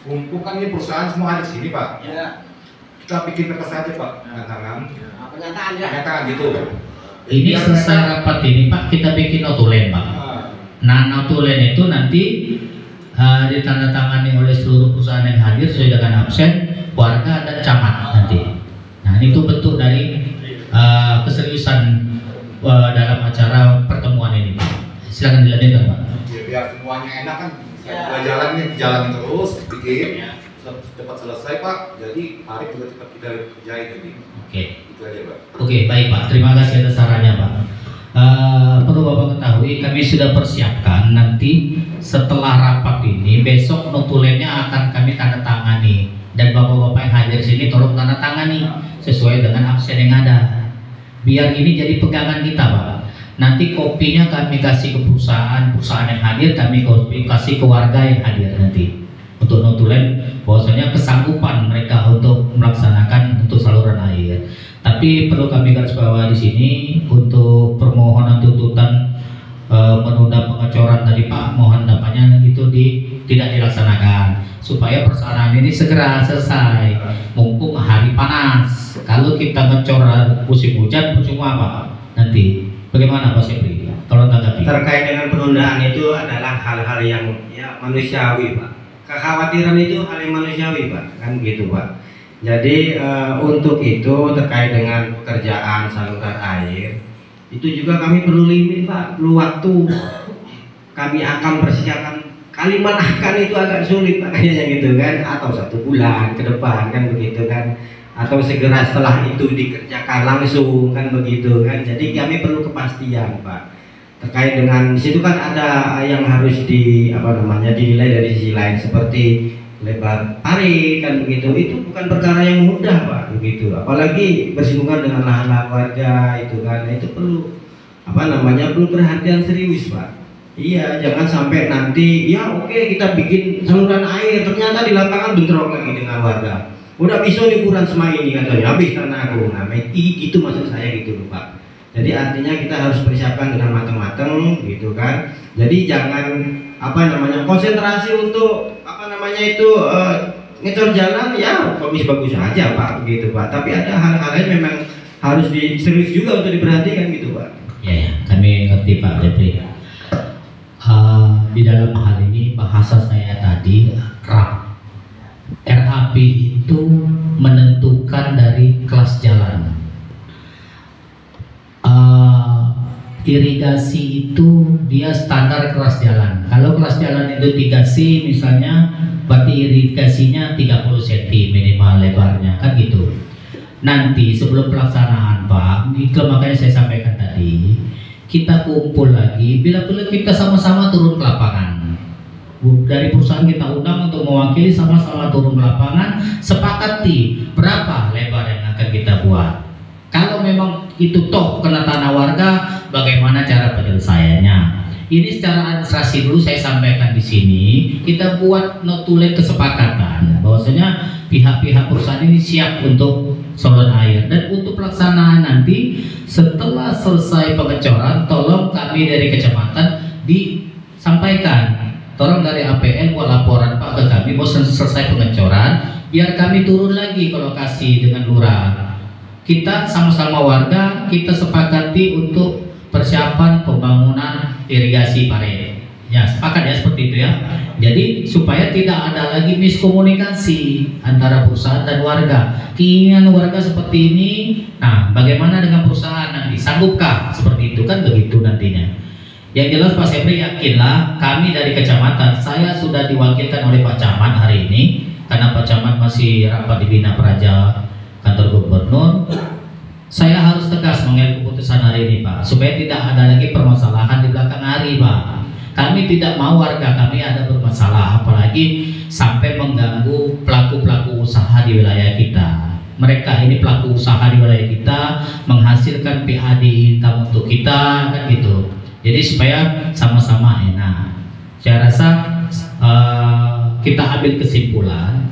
Untuk kan ini perusahaan semua ada di sini Pak. Ya. Kita bikin kertas saja Pak, tangan. Pernyataan ya. Pernyataan gitu. Ini selesai rapat ini Pak, kita bikin notulen Pak. Nah notulen itu nanti ditandatangani oleh seluruh perusahaan yang hadir sesuai dengan absen, warga dan camat nanti. Nah itu bentuk dari keseriusan dalam acara pertemuan ini Pak. Silakan dilanjutkan Pak. Ya, biar semuanya enak kan, jalan terus, bikin cepat selesai Pak. Jadi hari juga cepat kita kerjain jadi. Oke. Itu aja Pak. Oke baik Pak, terima kasih atas sarannya Pak. Perlu Bapak ketahui, kami sudah persiapkan nanti setelah rapat ini besok notulennya akan kami tanda tangani dan bapak-bapak yang hadir sini tolong tanda tangani sesuai dengan absen yang ada. Biar ini jadi pegangan kita Pak. Nanti kopinya kami kasih ke perusahaan yang hadir, kami kasih ke warga yang hadir nanti untuk notulen bahwasanya kesanggupan mereka untuk melaksanakan untuk saluran air. Tapi perlu kami garis bawah di sini untuk permohonan tuntutan menunda pengecoran tadi Pak, mohon dapatnya itu tidak dilaksanakan supaya persoalan ini segera selesai. Mumpung hari panas, kalau kita ngecor musim hujan percuma Pak. Nanti bagaimana Pak Sepri? Tolong tanggapi. Terkait dengan penundaan itu adalah hal-hal yang ya manusiawi Pak. Kekhawatiran itu hal yang manusiawi Pak, kan gitu Pak. Jadi untuk itu terkait dengan pekerjaan saluran air itu juga kami perlu limit Pak, perlu waktu. Kami akan persiapkan kalimat akan itu agak sulit Pak kayaknya gitu kan, atau 1 bulan ke depan kan begitu kan, atau segera setelah itu dikerjakan langsung kan begitu kan. Jadi kami perlu kepastian Pak. Terkait dengan di situ kan ada yang harus dinilai dari sisi lain seperti lebar tarik kan begitu. Itu bukan perkara yang mudah Pak begitu. Apalagi bersinggungan dengan lahan-lahan warga itu kan. Nah, itu perlu perlu perhatian serius Pak. Iya, jangan sampai nanti ya oke, kita bikin saluran air ternyata di lapangan bentrok lagi dengan warga. Udah bisa nih ukuran semai ini katanya habis tanah aku. Nah, itu maksud saya gitu loh Pak. Jadi artinya kita harus persiapkan dengan matang-matang gitu kan. Jadi jangan konsentrasi untuk ngecor jalan ya bagus-bagus aja Pak begitu Pak. Tapi ada hal-hal yang memang harus serius juga untuk diperhatikan gitu Pak. Ya, kami ngerti Pak Jepri. Di dalam hal ini bahasa saya tadi RAP itu menentukan dari kelas jalan. Irigasi itu dia standar kelas jalan. Kalau kelas jalan itu 3C misalnya, berarti irigasinya 30 cm minimal lebarnya, kan gitu. Nanti sebelum pelaksanaan Pak, itu makanya saya sampaikan tadi, kita kumpul lagi, bila perlu kita sama-sama turun ke lapangan. Dari perusahaan kita undang untuk mewakili, sama-sama turun ke lapangan, sepakati berapa lebar yang akan kita buat. Kalau memang itu toh kena tanah warga, bagaimana cara penyelesaiannya? Ini secara administrasi dulu saya sampaikan di sini. Kita buat notulen kesepakatan bahwasanya pihak-pihak perusahaan ini siap untuk saluran air, dan untuk pelaksanaan nanti setelah selesai pengecoran, tolong kami dari kecamatan disampaikan, tolong dari APN buat laporan Pak ke kami bahwa selesai pengecoran, biar kami turun lagi ke lokasi dengan lurah. Kita sama-sama warga, kita sepakati untuk persiapan pembangunan irigasi parit. Ya, sepakat ya seperti itu ya. Jadi supaya tidak ada lagi miskomunikasi antara perusahaan dan warga. Keinginan warga seperti ini, nah bagaimana dengan perusahaan nanti? Sanggupkah seperti itu kan begitu nantinya. Yang jelas Pak Sepri yakinlah, kami dari kecamatan, saya sudah diwakilkan oleh Pak Camat hari ini karena Pak Camat masih rapat di Bina Praja kantor gubernur. Saya harus tegas mengambil keputusan hari ini Pak, supaya tidak ada lagi permasalahan di belakang hari Pak. Kami tidak mau warga kami ada bermasalah, apalagi sampai mengganggu pelaku-pelaku usaha di wilayah kita. Mereka ini pelaku usaha di wilayah kita, menghasilkan PAD income untuk kita kan gitu. Jadi supaya sama-sama enak. Saya rasa kita ambil kesimpulan.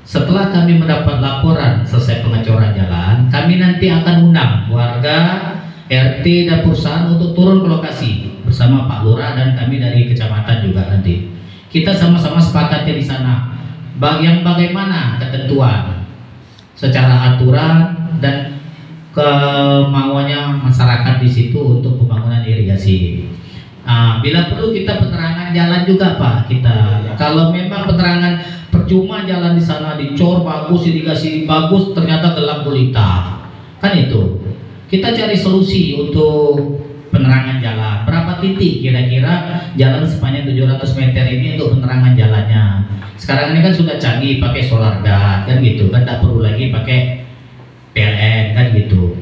Setelah kami mendapat laporan selesai pengecoran jalan, kami nanti akan undang warga, RT dan perusahaan untuk turun ke lokasi bersama Pak Lurah dan kami dari kecamatan juga nanti. Kita sama-sama sepakatnya di sana yang bagaimana ketentuan secara aturan dan kemauannya masyarakat di situ untuk pembangunan irigasi. Bila perlu kita penerangan jalan juga Pak kita. Kalau memang penerangan percuma jalan di sana dicor bagus, irigasi bagus, ternyata gelap gulita, kan itu. Kita cari solusi untuk penerangan jalan. Berapa titik kira-kira jalan sepanjang 700 meter ini untuk penerangan jalannya. Sekarang ini kan sudah canggih pakai solar guard kan gitu, kan tidak perlu lagi pakai PLN kan gitu.